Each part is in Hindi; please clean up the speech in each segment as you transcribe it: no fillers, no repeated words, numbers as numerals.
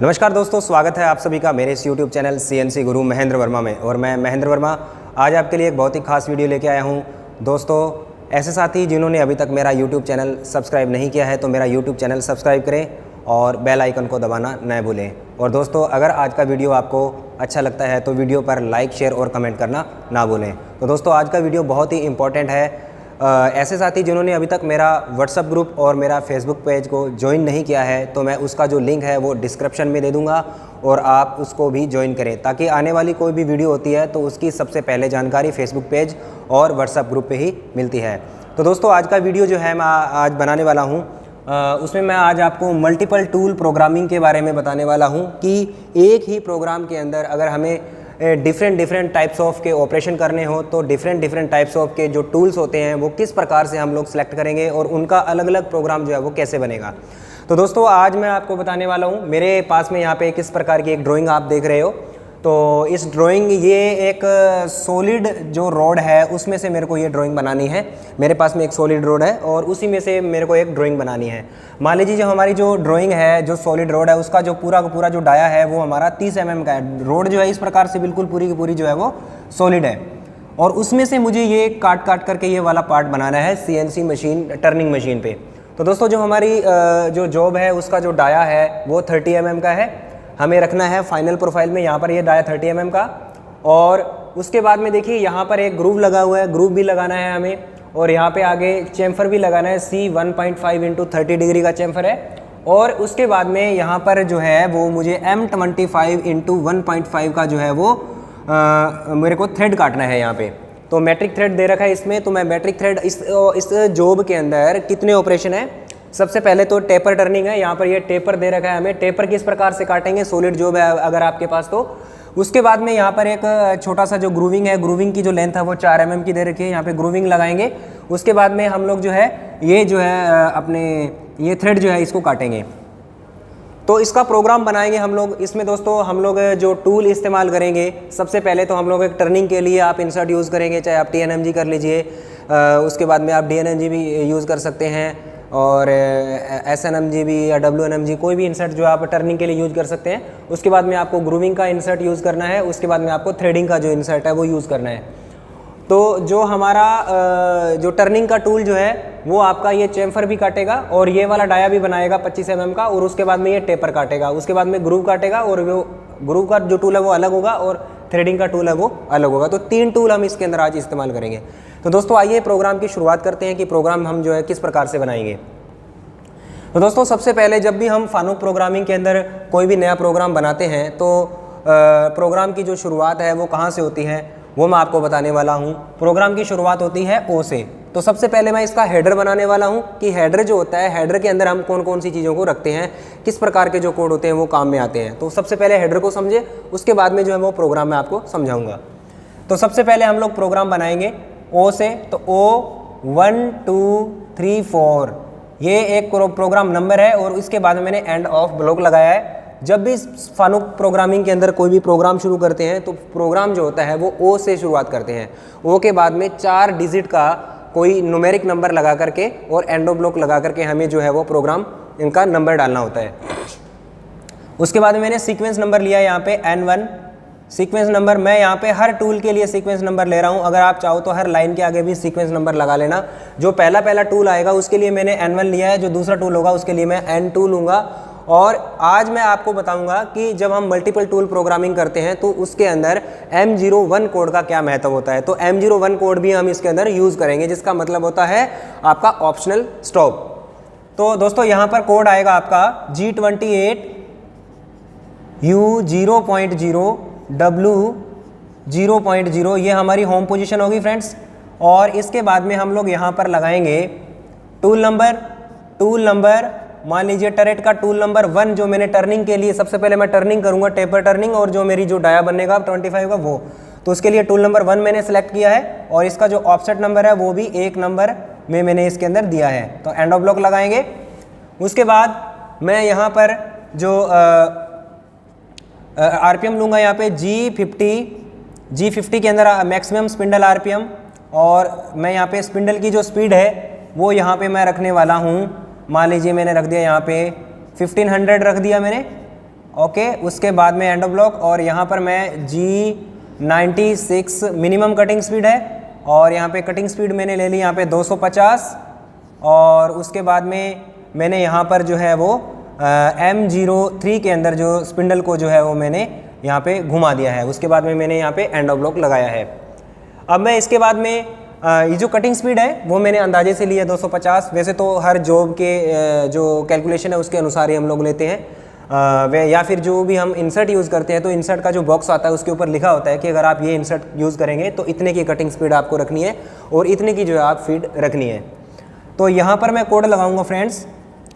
नमस्कार दोस्तों, स्वागत है आप सभी का मेरे इस YouTube चैनल CNC गुरु महेंद्र वर्मा में। और मैं महेंद्र वर्मा आज आपके लिए एक बहुत ही खास वीडियो लेके आया हूँ। दोस्तों, ऐसे साथी जिन्होंने अभी तक मेरा YouTube चैनल सब्सक्राइब नहीं किया है तो मेरा YouTube चैनल सब्सक्राइब करें और बेल आइकन को दबाना न भूलें। और दोस्तों, अगर आज का वीडियो आपको अच्छा लगता है तो वीडियो पर लाइक, शेयर और कमेंट करना ना भूलें। तो दोस्तों, आज का वीडियो बहुत ही इंपॉर्टेंट है। ऐसे साथी जिन्होंने अभी तक मेरा व्हाट्सअप ग्रुप और मेरा फेसबुक पेज को ज्वाइन नहीं किया है तो मैं उसका जो लिंक है वो डिस्क्रिप्शन में दे दूंगा और आप उसको भी ज्वाइन करें, ताकि आने वाली कोई भी वीडियो होती है तो उसकी सबसे पहले जानकारी फेसबुक पेज और व्हाट्सअप ग्रुप पे ही मिलती है। तो दोस्तों, आज का वीडियो जो है मैं आज बनाने वाला हूँ, उसमें मैं आज आपको मल्टीपल टूल प्रोग्रामिंग के बारे में बताने वाला हूँ कि एक ही प्रोग्राम के अंदर अगर हमें डिफरेंट टाइप्स ऑफ के ऑपरेशन करने हो तो डिफरेंट टाइप्स ऑफ के जो टूल्स होते हैं वो किस प्रकार से हम लोग सेलेक्ट करेंगे और उनका अलग अलग प्रोग्राम जो है वो कैसे बनेगा। तो दोस्तों, आज मैं आपको बताने वाला हूँ, मेरे पास में यहाँ पे किस प्रकार की एक ड्राइंग आप देख रहे हो। तो इस ड्राइंग, ये एक सॉलिड जो रोड है उसमें से मेरे को ये ड्राइंग बनानी है। मेरे पास में एक सॉलिड रोड है और उसी में से मेरे को एक ड्राइंग बनानी है। मान लीजिए जो हमारी जो ड्राइंग है, जो सॉलिड रोड है, उसका जो पूरा का पूरा जो डाया है वो हमारा 30 mm का है। रोड जो है इस प्रकार से बिल्कुल पूरी की पूरी जो है वो सॉलिड है और उसमें से मुझे ये काट करके ये वाला पार्ट बनाना है CNC मशीन, टर्निंग मशीन पे। तो दोस्तों, जो हमारी जो जॉब है उसका जो डाया है वो 30 mm का है। हमें रखना है फाइनल प्रोफाइल में यहाँ पर ये डाया 30 mm का। और उसके बाद में देखिए यहाँ पर एक ग्रूव लगा हुआ है, ग्रूव भी लगाना है हमें। और यहाँ पे आगे चैम्फर भी लगाना है, C 1.5 × 30 डिग्री का चैम्फर है। और उसके बाद में यहाँ पर जो है वो मुझे M25 × 1.5 का जो है वो मेरे को थ्रेड काटना है यहाँ पे। तो मैट्रिक थ्रेड दे रखा है इसमें, तो मैं मैट्रिक थ्रेड इस जॉब के अंदर कितने ऑपरेशन है। सबसे पहले तो टेपर टर्निंग है, यहाँ पर ये टेपर दे रखा है हमें। टेपर किस प्रकार से काटेंगे, सॉलिड जॉब है अगर आपके पास तो। उसके बाद में यहाँ पर एक छोटा सा जो ग्रूविंग है, ग्रूविंग की जो लेंथ है वो 4 mm की दे रखी है, यहाँ पे ग्रूविंग लगाएंगे। उसके बाद में हम लोग जो है ये जो है अपने ये थ्रेड जो है इसको काटेंगे। तो इसका प्रोग्राम बनाएंगे हम लोग। इसमें दोस्तों हम लोग जो टूल इस्तेमाल करेंगे, सबसे पहले तो हम लोग एक टर्निंग के लिए आप इंसर्ट यूज़ करेंगे, चाहे आप TNMG कर लीजिए। उसके बाद में आप DNMG भी यूज़ कर सकते हैं और SNMG भी या WNMG, कोई भी इंसर्ट जो आप टर्निंग के लिए यूज़ कर सकते हैं। उसके बाद में आपको ग्रूविंग का इंसर्ट यूज़ करना है। उसके बाद में आपको थ्रेडिंग का जो इंसर्ट है वो यूज़ करना है। तो जो हमारा जो टर्निंग का टूल जो है वो आपका ये चैम्फर भी काटेगा और ये वाला डाया भी बनाएगा 25 mm का। और उसके बाद में ये टेपर काटेगा, उसके बाद में ग्रूव काटेगा और वो ग्रूव का जो टूल है वो अलग होगा और थ्रेडिंग का टूल है वो अलग होगा। तो 3 टूल हम इसके अंदर आज इस्तेमाल करेंगे। तो दोस्तों, आइए प्रोग्राम की शुरुआत करते हैं कि प्रोग्राम हम जो है किस प्रकार से बनाएंगे। तो दोस्तों, सबसे पहले जब भी हम फानुक प्रोग्रामिंग के अंदर कोई भी नया प्रोग्राम बनाते हैं तो प्रोग्राम की जो शुरुआत है वो कहाँ से होती है वो मैं आपको बताने वाला हूँ। प्रोग्राम की शुरुआत होती है O से। तो सबसे पहले मैं इसका हेडर बनाने वाला हूँ कि हेडर जो होता है, हेडर के अंदर हम कौन कौन सी चीज़ों को रखते हैं, किस प्रकार के जो कोड होते हैं वो काम में आते हैं। तो सबसे पहले हेडर को समझे, उसके बाद में जो है वो प्रोग्राम मैं आपको समझाऊंगा। तो सबसे पहले हम लोग प्रोग्राम बनाएंगे O से। तो O 1 2 3 4 ये एक प्रोग्राम नंबर है और इसके बाद में मैंने एंड ऑफ ब्लॉक लगाया है। जब भी फानुक प्रोग्रामिंग के अंदर कोई भी प्रोग्राम शुरू करते हैं तो प्रोग्राम जो होता है वो O से शुरुआत करते हैं। O के बाद में 4 डिजिट का कोई न्यूमेरिक नंबर लगा करके और एंड ऑफ ब्लॉक लगा करके हमें जो है वो प्रोग्राम इनका नंबर डालना होता है। उसके बाद में मैंने सीक्वेंस नंबर लिया यहाँ पे N1 सीक्वेंस नंबर। मैं यहाँ पे हर टूल के लिए सीक्वेंस नंबर ले रहा हूँ। अगर आप चाहो तो हर लाइन के आगे भी सीक्वेंस नंबर लगा लेना। जो पहला टूल आएगा उसके लिए मैंने N1 लिया है, जो दूसरा टूल होगा उसके लिए मैं N2 लूँगा। और आज मैं आपको बताऊंगा कि जब हम मल्टीपल टूल प्रोग्रामिंग करते हैं तो उसके अंदर M01 कोड का क्या महत्व होता है। तो M01 कोड भी हम इसके अंदर यूज़ करेंगे, जिसका मतलब होता है आपका ऑप्शनल स्टॉप। तो दोस्तों, यहाँ पर कोड आएगा आपका G28 U 0.0 W 0.0, ये हमारी होम पोजीशन होगी फ्रेंड्स। और इसके बाद में हम लोग यहाँ पर लगाएंगे टूल नंबर। मान लीजिए टरेट का टूल नंबर 1 जो मैंने टर्निंग के लिए, सबसे पहले मैं टर्निंग करूंगा, टेपर टर्निंग, और जो मेरी जो डाया बनेगा 25 का वो, तो उसके लिए टूल नंबर 1 मैंने सेलेक्ट किया है। और इसका जो ऑफसेट नंबर है वो भी 1 नंबर में मैंने इसके अंदर दिया है। तो एंड ऑफ ब्लॉक लगाएंगे। उसके बाद मैं यहाँ पर जो RPM लूँगा, यहाँ पे G50 के अंदर मैक्सिमम स्पिंडल RPM। और मैं यहाँ पे स्पिंडल की जो स्पीड है वो यहाँ पे मैं रखने वाला हूँ। मान लीजिए मैंने रख दिया यहाँ पे 1500 रख दिया मैंने। ओके, उसके बाद में एंड ऑफ ब्लॉक, और यहाँ पर मैं G96 मिनिमम कटिंग स्पीड है, और यहाँ पे कटिंग स्पीड मैंने ले ली यहाँ पे 250, और उसके बाद में मैंने यहाँ पर जो है वो M03 के अंदर जो स्पिंडल को जो है वो मैंने यहाँ पे घुमा दिया है। उसके बाद में मैंने यहाँ पे एंड ऑफ ब्लॉक लगाया है। अब मैं इसके बाद में ये जो कटिंग स्पीड है वो मैंने अंदाजे से लिया 250। वैसे तो हर जॉब के जो कैलकुलेशन है उसके अनुसार ही हम लोग लेते हैं, या फिर जो भी हम इंसर्ट यूज़ करते हैं तो इंसर्ट का जो बॉक्स आता है उसके ऊपर लिखा होता है कि अगर आप ये इंसर्ट यूज़ करेंगे तो इतने की कटिंग स्पीड आपको रखनी है और इतने की जो है आप फीड रखनी है। तो यहाँ पर मैं कोड लगाऊंगा फ्रेंड्स,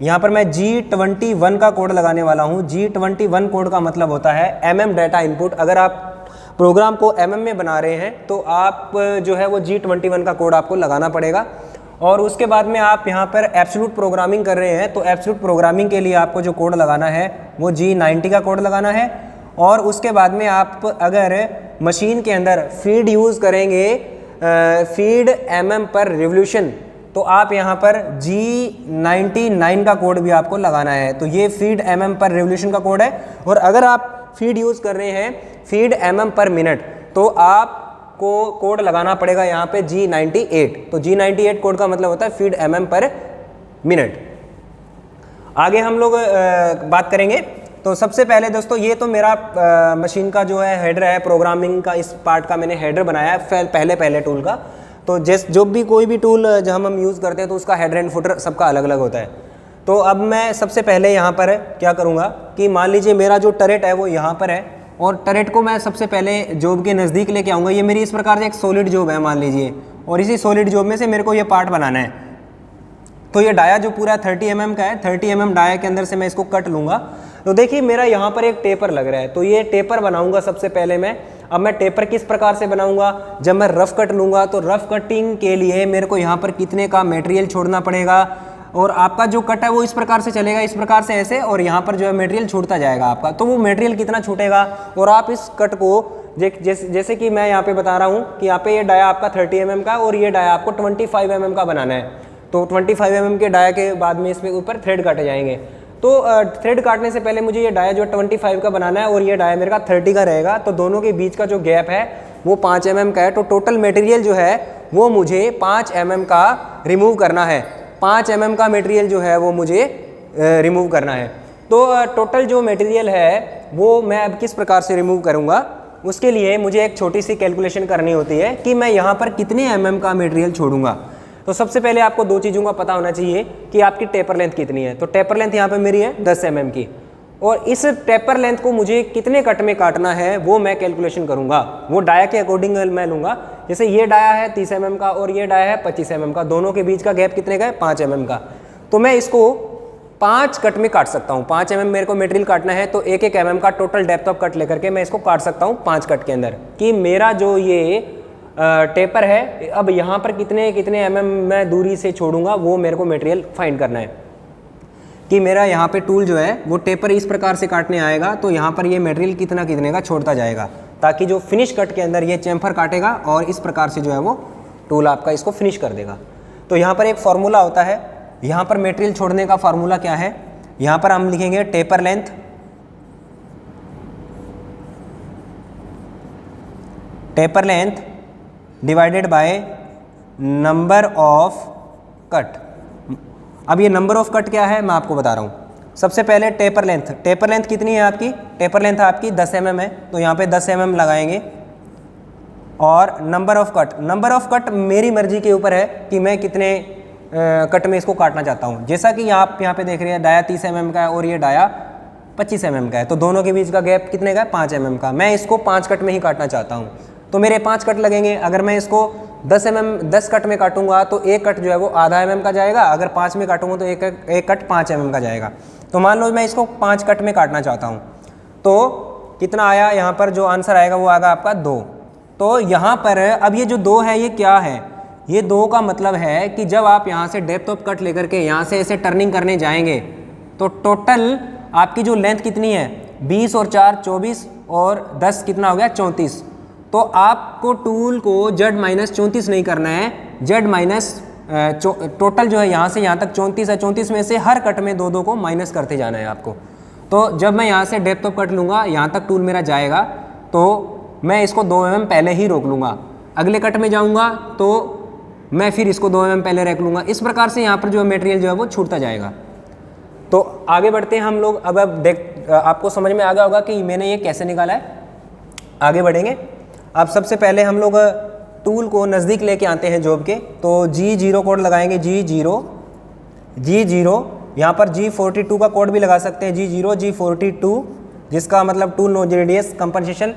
यहाँ पर मैं G21 का कोड लगाने वाला हूँ। G21 कोड का मतलब होता है MM डाटा इनपुट। अगर आप प्रोग्राम को MM में बना रहे हैं तो आप जो है वो G21 का कोड आपको लगाना पड़ेगा। और उसके बाद में आप यहाँ पर एब्सोल्यूट प्रोग्रामिंग कर रहे हैं तो एब्सोल्यूट प्रोग्रामिंग के लिए आपको जो कोड लगाना है वो G90 का कोड लगाना है। और उसके बाद में आप अगर मशीन के अंदर फीड यूज़ करेंगे, फीड MM पर रिवोल्यूशन, तो आप यहाँ पर G99 का कोड भी आपको लगाना है। तो ये फीड MM पर रिवोल्यूशन का कोड है। और अगर आप फीड यूज़ कर रहे हैं फीड MM पर मिनट तो आपको कोड लगाना पड़ेगा यहाँ पे G98। तो G98 कोड का मतलब होता है फीड MM पर मिनट। आगे हम लोग बात करेंगे। तो सबसे पहले दोस्तों ये तो मेरा मशीन का जो है हेडर है, प्रोग्रामिंग का इस पार्ट का मैंने हेडर बनाया है पहले टूल का। तो जो भी कोई भी टूल जब हम यूज़ करते हैं तो उसका हेडर एंड फुटर सबका अलग अलग होता है। तो अब मैं सबसे पहले यहाँ पर क्या करूँगा कि मान लीजिए मेरा जो टरेट है वो यहाँ पर है, और टरेट को मैं सबसे पहले जॉब के नज़दीक लेके आऊँगा। ये मेरी इस प्रकार से एक सॉलिड जॉब है मान लीजिए, और इसी सॉलिड जॉब में से मेरे को ये पार्ट बनाना है। तो ये डाया जो पूरा 30 mm का है, 30 mm डाया के अंदर से मैं इसको कट लूँगा। तो देखिए मेरा यहाँ पर एक टेपर लग रहा है, तो ये टेपर बनाऊँगा सबसे पहले मैं। अब मैं टेपर किस प्रकार से बनाऊँगा, जब मैं रफ़ कट लूँगा तो रफ़ कटिंग के लिए मेरे को यहाँ पर कितने का मटेरियल छोड़ना पड़ेगा, और आपका जो कट है वो इस प्रकार से चलेगा, इस प्रकार से ऐसे, और यहाँ पर जो है मटेरियल छूटता जाएगा आपका। तो वो मटेरियल कितना छूटेगा, और आप इस कट को जैसे कि मैं यहाँ पे बता रहा हूँ कि यहाँ पे ये डाया आपका 30 mm का और ये डाया आपको 25 mm का बनाना है। तो 25 mm के डाया के बाद में इसमें ऊपर थ्रेड काटे जाएंगे। तो थ्रेड काटने से पहले मुझे ये डाया जो 25 का बनाना है और ये डाया मेरे का 30 का रहेगा। तो दोनों के बीच का जो गैप है वो 5 mm का है। तो टोटल मटेरियल जो है वो मुझे 5 mm का रिमूव करना है। 5 mm का मटेरियल जो है वो मुझे रिमूव करना है। तो टोटल जो मटेरियल है वो मैं अब किस प्रकार से रिमूव करूँगा, उसके लिए मुझे एक छोटी सी कैलकुलेशन करनी होती है कि मैं यहाँ पर कितने mm का मटेरियल छोड़ूंगा। तो सबसे पहले आपको दो चीज़ों का पता होना चाहिए कि आपकी टेपर लेंथ कितनी है। तो टेपर लेंथ यहाँ पे मेरी है 10 mm की, और इस टेपर लेंथ को मुझे कितने कट में काटना है वो मैं कैलकुलेशन करूँगा। वो डाया के अकॉर्डिंग मैं लूँगा। जैसे ये डाया है 30 mm का और ये डाया है 25 mm का, दोनों के बीच का गैप कितने का है 5 mm का। तो मैं इसको 5 कट में काट सकता हूँ। 5 mm मेरे को मटेरियल काटना है तो 1-1 mm का टोटल डेप्थ ऑफ कट लेकर के मैं इसको काट सकता हूँ 5 कट के अंदर, कि मेरा जो ये टेपर है अब यहाँ पर कितने mm मैं दूरी से छोड़ूंगा वो मेरे को मटेरियल फाइंड करना है। कि मेरा यहाँ पे टूल जो है वो टेपर इस प्रकार से काटने आएगा तो यहाँ पर ये मटेरियल कितने का छोड़ता जाएगा, ताकि जो फिनिश कट के अंदर ये चैम्फर काटेगा और इस प्रकार से जो है वो टूल आपका इसको फिनिश कर देगा। तो यहाँ पर एक फार्मूला होता है, यहाँ पर मटेरियल छोड़ने का फार्मूला क्या है, यहाँ पर हम लिखेंगे taper length divided by number of cut. अब ये नंबर ऑफ कट क्या है मैं आपको बता रहा हूँ। सबसे पहले टेपर लेंथ कितनी है आपकी, टेपर लेंथ आपकी 10 mm है, तो यहाँ पे 10 mm लगाएंगे। और नंबर ऑफ कट मेरी मर्जी के ऊपर है कि मैं कितने कट में इसको काटना चाहता हूँ। जैसा कि आप यहाँ पे देख रहे हैं डाया 30 mm का है और ये डाया 25 mm का है, तो दोनों के बीच का गैप कितने का है 5 mm का। मैं इसको 5 कट में ही काटना चाहता हूँ तो मेरे 5 कट लगेंगे। अगर मैं इसको 10 कट में काटूंगा तो एक कट जो है वो आधा mm का जाएगा, अगर 5 में काटूंगा तो एक कट 5 mm का जाएगा। तो मान लो मैं इसको 5 कट में काटना चाहता हूँ तो कितना आया, यहाँ पर जो आंसर आएगा वो आएगा आपका 2। तो यहाँ पर अब ये जो 2 है ये क्या है, ये 2 का मतलब है कि जब आप यहाँ से डेप्थ ऑफ कट लेकर के यहाँ से ऐसे टर्निंग करने जाएंगे तो टोटल आपकी जो लेंथ कितनी है 20 और 4 24 और 10 कितना हो गया 34। तो आपको टूल को Z-34 नहीं करना है, टोटल जो है यहाँ से यहाँ तक 34 है, 34 में से हर कट में 2-2 को माइनस करते जाना है आपको। तो जब मैं यहाँ से डेप्थ ऑफ कट लूँगा, यहाँ तक टूल मेरा जाएगा, तो मैं इसको 2 mm पहले ही रोक लूँगा। अगले कट में जाऊँगा तो मैं फिर इसको 2 mm पहले रख लूँगा। इस प्रकार से यहाँ पर जो मटेरियल जो है वो छूटता जाएगा। तो आगे बढ़ते हैं हम लोग। अब आपको समझ में आ गया होगा कि मैंने ये कैसे निकाला है। आगे बढ़ेंगे। अब सबसे पहले हम लोग टूल को नज़दीक लेके आते हैं जॉब के। तो G0 कोड लगाएंगे, G0 यहाँ पर G42 का कोड भी लगा सकते हैं, G0 G42, जिसका मतलब tool no radius compensation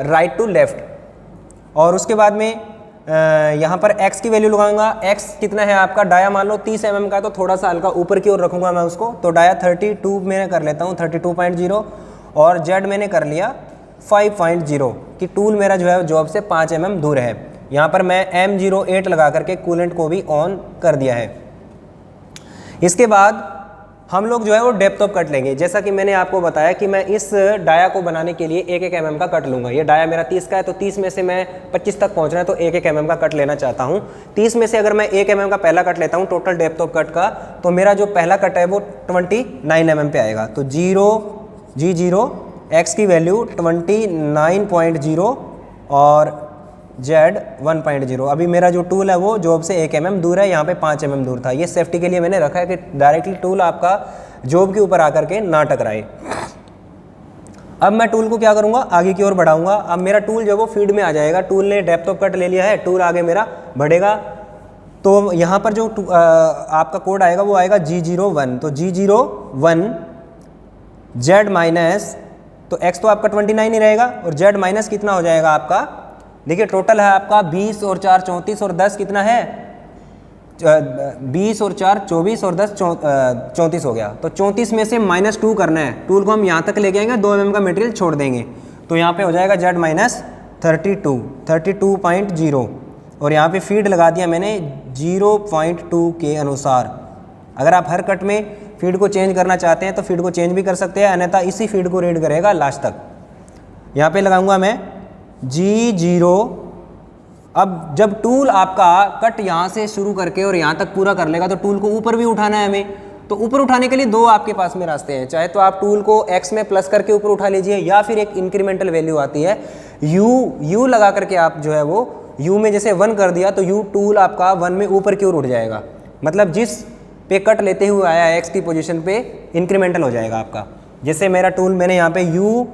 right to left. और उसके बाद में यहाँ पर x की वैल्यू लगाऊंगा। x कितना है आपका, डाया मान लो 30 mm का, तो थोड़ा सा हल्का ऊपर की ओर रखूँगा मैं उसको। तो डाया 32 मैंने कर लेता हूँ, 32.0, और z मैंने कर लिया 5.0 कि टूल मेरा जो है जॉब से 5 mm दूर है। यहाँ पर मैं M08 लगा करके कूलेंट को भी ऑन कर दिया है। इसके बाद हम लोग जो है वो डेप्थ ऑफ कट लेंगे। जैसा कि मैंने आपको बताया कि मैं इस डाया को बनाने के लिए 1-1 mm का कट लूँगा। ये डाया मेरा 30 का है, तो 30 में से मैं 25 तक पहुँचना है, तो 1-1 mm का कट लेना चाहता हूँ। 30 में से अगर मैं 1 mm का पहला कट लेता हूँ टोटल डेप्थ ऑफ कट का, तो मेरा जो पहला कट है वो 29 mm पे आएगा। तो G0 x की वैल्यू 29.0 और Z 1.0। अभी मेरा जो टूल है वो जॉब से 1 mm दूर है, यहाँ पे 5 mm दूर था। ये सेफ्टी के लिए मैंने रखा है कि डायरेक्टली टूल आपका जॉब के ऊपर आकर के ना टकराए। अब मैं टूल को क्या करूँगा, आगे की ओर बढ़ाऊँगा। अब मेरा टूल जो वो फीड में आ जाएगा। टूल ने डेप्थ ऑफ कट ले लिया है, टूल आगे मेरा बढ़ेगा। तो यहाँ पर जो आपका कोड आएगा वो आएगा G01। तो G01 Z माइनस, तो x तो आपका 29 ही रहेगा, और z माइनस कितना हो जाएगा आपका, देखिए टोटल है आपका 20 और 4 34 और 10 कितना है, 20 और 4 24 और 10 34 हो गया। तो 34 में से -2 करना है। टूल को हम यहाँ तक लेके आएंगे, 2 mm का मटेरियल छोड़ देंगे, तो यहाँ पे हो जाएगा z माइनस 32.0, और यहाँ पे फीड लगा दिया मैंने 0.2 के अनुसार। अगर आप हर कट में फीड को चेंज करना चाहते हैं तो फीड को चेंज भी कर सकते हैं, अन्यथा इसी फीड को रीड करेगा लास्ट तक। यहाँ पे लगाऊंगा मैं G0। अब जब टूल आपका कट यहाँ से शुरू करके और यहाँ तक पूरा कर लेगा, तो टूल को ऊपर भी उठाना है हमें। तो ऊपर उठाने के लिए 2 आपके पास में रास्ते हैं। चाहे तो आप टूल को x में प्लस करके ऊपर उठा लीजिए, या फिर एक इंक्रीमेंटल वैल्यू आती है u लगा करके आप जो है वो u में जैसे 1 कर दिया, तो u टूल आपका 1 में ऊपर की ओर उठ जाएगा। मतलब जिस पे कट लेते हुए आया है x की पोजीशन पे इंक्रीमेंटल हो जाएगा आपका। जैसे मेरा टूल मैंने यहाँ पे u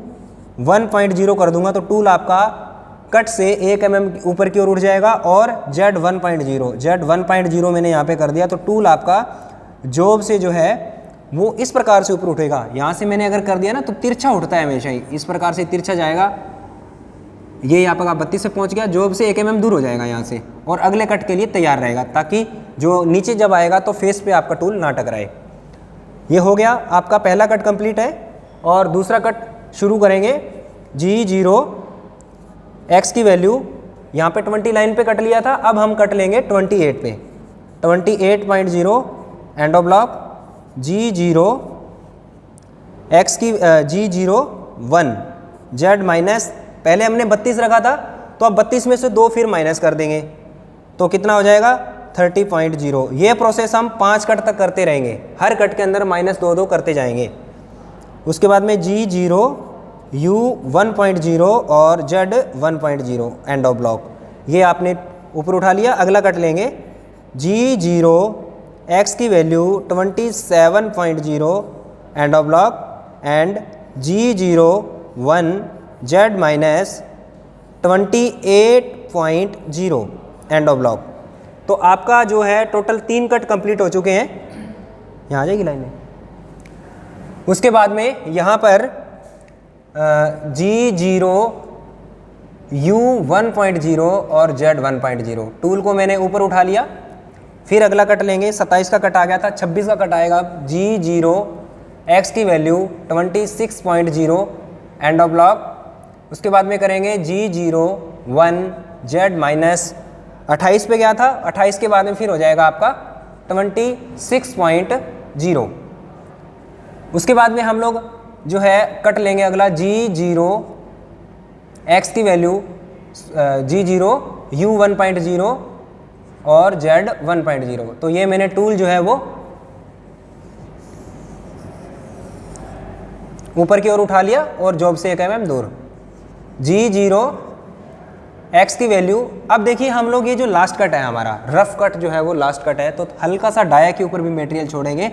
1.0 कर दूंगा, तो टूल आपका कट से 1 mm ऊपर की ओर उठ जाएगा, और z 1.0 मैंने यहाँ पे कर दिया, तो टूल आपका जॉब से जो है वो इस प्रकार से ऊपर उठेगा। यहाँ से मैंने अगर कर दिया ना, तो तिरछा उठता है हमेशा ही, इस प्रकार से तिरछा जाएगा। ये यहाँ पर 32 से पहुँच गया, जॉब से 1 mm दूर हो जाएगा यहाँ से, और अगले कट के लिए तैयार रहेगा, ताकि जो नीचे जब आएगा तो फेस पे आपका टूल ना टकराए। ये हो गया आपका पहला कट कंप्लीट है। और दूसरा कट शुरू करेंगे। G0 x की वैल्यू यहाँ पे 29 पे कट लिया था, अब हम कट लेंगे 28 पे, 28.0 end of block. G0 x की G01 Z माइनस, पहले हमने 32 रखा था, तो अब 32 में से 2 फिर माइनस कर देंगे, तो कितना हो जाएगा 30.0। ये प्रोसेस हम 5 कट तक करते रहेंगे, हर कट के अंदर -2 करते जाएंगे। उसके बाद में G0 U 1.0 और Z 1.0 एंड ऑफ ब्लॉक। ये आपने ऊपर उठा लिया। अगला कट लेंगे G0 x की value 27.0 end of block, and G01 Z minus 28.0 end of block. तो आपका जो है टोटल 3 कट कंप्लीट हो चुके हैं। यहाँ आ जाएगी लाइन में। उसके बाद में यहाँ पर G0 U 1.0 और Z 1.0 टूल को मैंने ऊपर उठा लिया। फिर अगला कट लेंगे, 27 का कट आ गया था, 26 का कट आएगा। G0 x की वैल्यू 26.0 एंड ऑफ ब्लॉक। उसके बाद में करेंगे G01 Z माइनस 28 पे गया था, 28 के बाद में फिर हो जाएगा आपका 26.0। उसके बाद में हम लोग जो है कट लेंगे अगला G0 x की वैल्यू G0 U 1.0 और Z 1.0। तो ये मैंने टूल जो है वो ऊपर की ओर उठा लिया और जॉब से 1 mm दूर। G0 x की वैल्यू, अब देखिए हम लोग ये जो लास्ट कट है हमारा रफ कट जो है वो लास्ट कट है, तो हल्का सा डाया के ऊपर भी मटेरियल छोड़ेंगे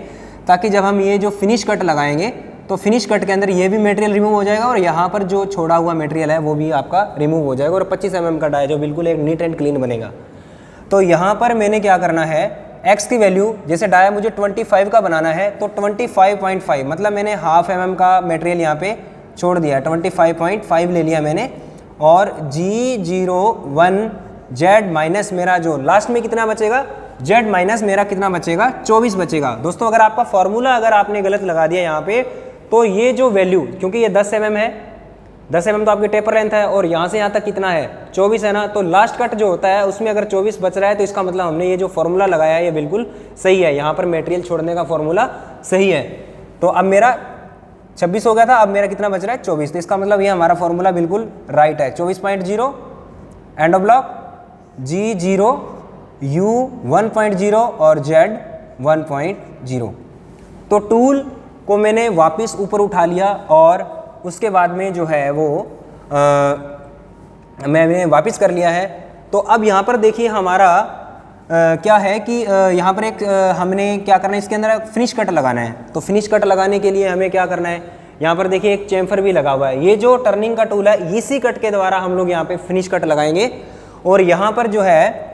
ताकि जब हम ये जो फिनिश कट लगाएंगे तो फिनिश कट के अंदर ये भी मटेरियल रिमूव हो जाएगा और यहाँ पर जो छोड़ा हुआ मटेरियल है वो भी आपका रिमूव हो जाएगा और 25 mm का डाया जो बिल्कुल एक नीट एंड क्लीन बनेगा। तो यहाँ पर मैंने क्या करना है, x की वैल्यू जैसे डाया मुझे 25 का बनाना है तो 25.5 मतलब मैंने हाफ mm का मटेरियल यहाँ पे छोड़ दिया, 25.5 ले लिया मैंने। और G01 Z माइनस मेरा जो लास्ट में कितना बचेगा, Z माइनस मेरा कितना बचेगा, 24 बचेगा। दोस्तों अगर आपका फॉर्मूला अगर आपने गलत लगा दिया यहाँ पे तो ये जो वैल्यू, क्योंकि ये 10 mm है, 10 mm तो आपकी टेपर लेंथ है और यहाँ से यहाँ तक कितना है 24 है ना, तो लास्ट कट जो होता है उसमें अगर 24 बच रहा है तो इसका मतलब हमने ये जो फॉर्मूला लगाया है ये बिल्कुल सही है, यहाँ पर मटेरियल छोड़ने का फॉर्मूला सही है। तो अब मेरा 26 हो गया था, अब मेरा कितना बच रहा है 24, तो इसका मतलब ये हमारा फॉर्मूला बिल्कुल राइट है। 24.0 end of block, G0 U 1.0 और Z 1.0। तो टूल को मैंने वापस ऊपर उठा लिया और उसके बाद में जो है वो मैंने वापस कर लिया है। तो अब यहाँ पर देखिए हमारा क्या है कि यहाँ पर एक हमने क्या करना है, इसके अंदर फिनिश कट लगाना है। तो फिनिश कट लगाने के लिए हमें क्या करना है, यहाँ पर देखिए एक चैम्फर भी लगा हुआ है, ये जो टर्निंग का टूल है इसी कट के द्वारा हम लोग यहाँ पे फिनिश कट लगाएंगे। और यहाँ पर जो है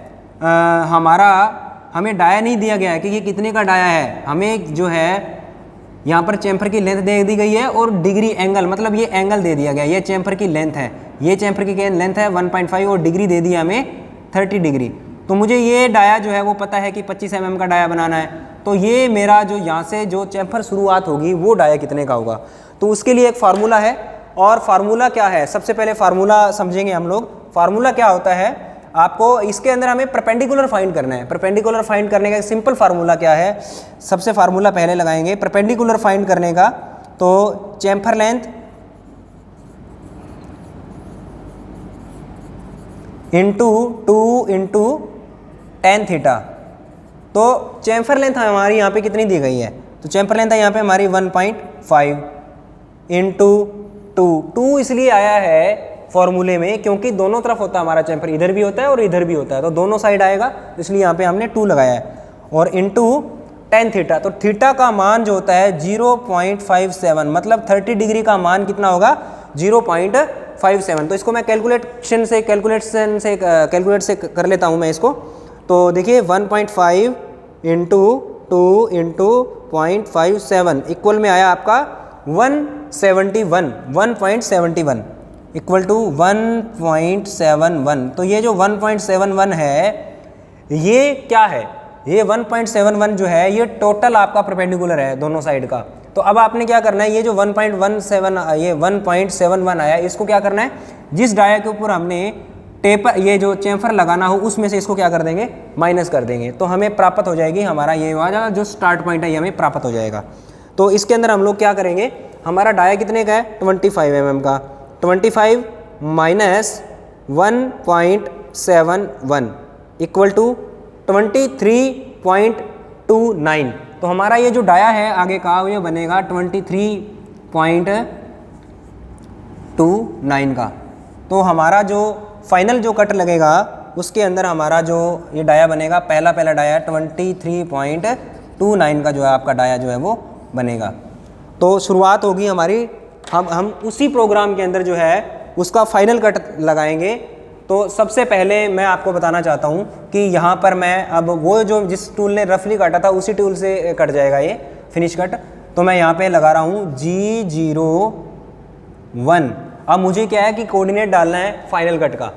हमें डाया नहीं दिया गया है कि ये कितने का डाया है, हमें जो है यहाँ पर चैम्फर की लेंथ दे दी गई है और डिग्री एंगल, मतलब ये एंगल दे दिया गया है, ये चैम्फर की लेंथ है, ये चैम्फर की लेंथ है 1.5 और डिग्री दे दी हमें 30 डिग्री। तो मुझे ये डाया जो है वो पता है कि 25 mm का डाया बनाना है, तो ये मेरा जो यहाँ से जो चैम्फर शुरुआत होगी वो डाया कितने का होगा। तो उसके लिए एक फार्मूला है, और फार्मूला क्या है, सबसे पहले फार्मूला समझेंगे हम लोग। फार्मूला क्या होता है, आपको इसके अंदर हमें परपेंडिकुलर फाइंड करना है। परपेंडिकुलर फाइंड करने का एक सिंपल फार्मूला क्या है, सबसे फार्मूला पहले लगाएंगे परपेंडिकुलर फाइंड करने का। तो chamfer length into 2 into tan theta. तो चैम्फर लेंथ हमारी यहाँ पे कितनी दी गई है, तो चैम्फर लेंथ है यहाँ पे हमारी 1.5 इंटू 2 इसलिए आया है फॉर्मूले में क्योंकि दोनों तरफ होता है हमारा चैम्फर, इधर भी होता है और इधर भी होता है, तो दोनों साइड आएगा, इसलिए यहाँ पे हमने 2 लगाया है। और इंटू tan थीटा, तो थीटा का मान जो होता है 0.57, मतलब 30 डिग्री का मान कितना होगा 0.57। तो इसको मैं कैलकुलेट से कर लेता हूँ मैं इसको। तो देखिए 1.5 इंटू 2 इंटू 0.57 इक्वल में आया आपका 1.71 इक्वल टू 1.71। तो ये जो 1.71 है ये क्या है, ये 1.71 जो है ये टोटल आपका परपेंडिकुलर है दोनों साइड का। तो अब आपने क्या करना है, ये जो 1.71 आया इसको क्या करना है, जिस डाया के ऊपर हमने टेपर ये जो चैम्फर लगाना हो उसमें से इसको क्या कर देंगे, माइनस कर देंगे, तो हमें प्राप्त हो जाएगी हमारा ये वाला जो स्टार्ट पॉइंट है ये हमें प्राप्त हो जाएगा। तो इसके अंदर हम लोग क्या करेंगे, हमारा डाया कितने का है 25 mm का, 25 माइनस 1.71 इक्वल टू 23.29। तो हमारा ये जो डाया है आगे का ये बनेगा 23.29 का। तो हमारा जो फाइनल जो कट लगेगा उसके अंदर हमारा जो ये डाया बनेगा, पहला डाया 23.29 का जो है आपका डाया जो है वो बनेगा। तो शुरुआत होगी हमारी, हम उसी प्रोग्राम के अंदर जो है उसका फाइनल कट लगाएंगे। तो सबसे पहले मैं आपको बताना चाहता हूँ कि यहाँ पर मैं अब वो जो जिस टूल ने रफली काटा था उसी टूल से कट जाएगा ये फिनिश कट। तो मैं यहाँ पे लगा रहा हूँ G01। अब मुझे क्या है कि कोऑर्डिनेट डालना है फाइनल कट का।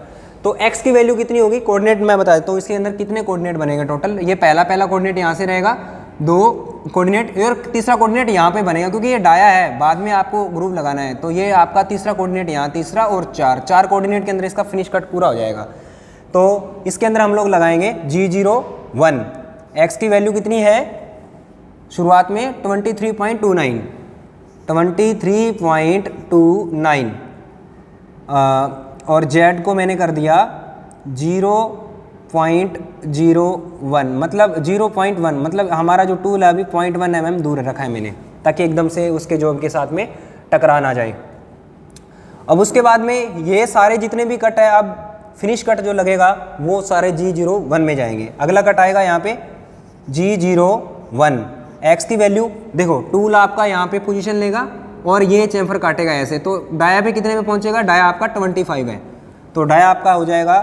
तो x की वैल्यू कितनी होगी, कोऑर्डिनेट मैं बता देता हूँ, इसके अंदर कितने कोऑर्डिनेट बनेंगे टोटल। ये पहला कोऑर्डिनेट यहाँ से रहेगा, 2 कोऑर्डिनेट और तीसरा कोऑर्डिनेट यहाँ पे बनेगा, क्योंकि ये डाया है बाद में आपको ग्रुप लगाना है। तो ये आपका तीसरा कोऑर्डिनेट यहाँ, तीसरा और 4 कोऑर्डिनेट के अंदर इसका फिनिश कट पूरा हो जाएगा। तो इसके अंदर हम लोग लगाएंगे G01। x की वैल्यू कितनी है शुरुआत में 23.29 और z को मैंने कर दिया 0.01 मतलब 0.1, मतलब हमारा जो टूल है अभी 0.1 mm दूर रखा है मैंने, ताकि एकदम से उसके जॉब के साथ में टकरा ना जाए। अब उसके बाद में ये सारे जितने भी कट है, अब फिनिश कट जो लगेगा वो सारे G01 में जाएंगे। अगला कट आएगा यहाँ पे G01, x की वैल्यू देखो, टूल आपका यहाँ पे पोजीशन लेगा और ये चैम्फर काटेगा ऐसे, तो डाया पे कितने में पहुँचेगा, डाया आपका 25 है, तो डाया आपका हो जाएगा